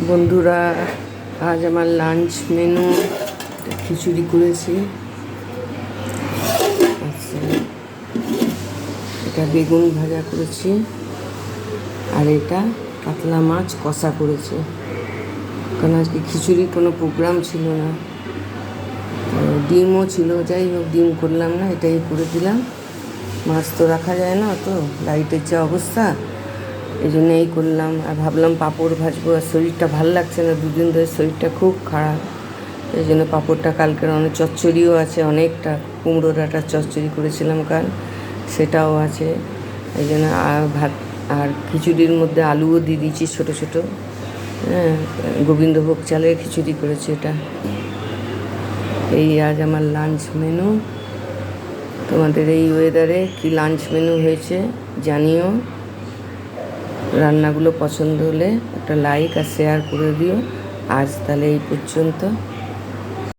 বন্ধুরা, আজ আমার লাঞ্চ মেনু খিচুড়ি করেছি। আচ্ছা, এটা বেগুন ভাজা করেছি, আর এটা কাতলা মাছ কষা করেছি। কারণ আজকে খিচুড়ির কোনো প্রোগ্রাম ছিল না, ডিমও ছিল। যাই হোক, ডিম করলাম না, এটাই করে দিলাম। মাছ তো রাখা যায় না, তো লাইটের যা অবস্থা, এই জন্য এই করলাম। আর ভাবলাম পাঁপড় ভাজবো, আর শরীরটা ভাল লাগছে না, দুদিন ধরে শরীরটা খুব খারাপ। এই জন্য পাঁপড়টা কালকের অনেক চচ্চড়িও আছে, অনেকটা কুমড়ো ডাঁটার চচ্চড়ি করেছিলাম কাল, সেটাও আছে। এই জন্য আর ভাত আর খিচুড়ির মধ্যে আলুও দিয়ে দিয়েছি ছোটো ছোটো। হ্যাঁ, গোবিন্দভোগ চালের খিচুড়ি করেছি এটা। এই আজ আমার লাঞ্চ মেনু। তোমাদের এই ওয়েদারে কি লাঞ্চ মেনু হয়েছে জানিও। রান্নাগুলো পছন্দ হলে একটা লাইক আর শেয়ার করে দিও। আজ তাহলে এই পর্যন্ত।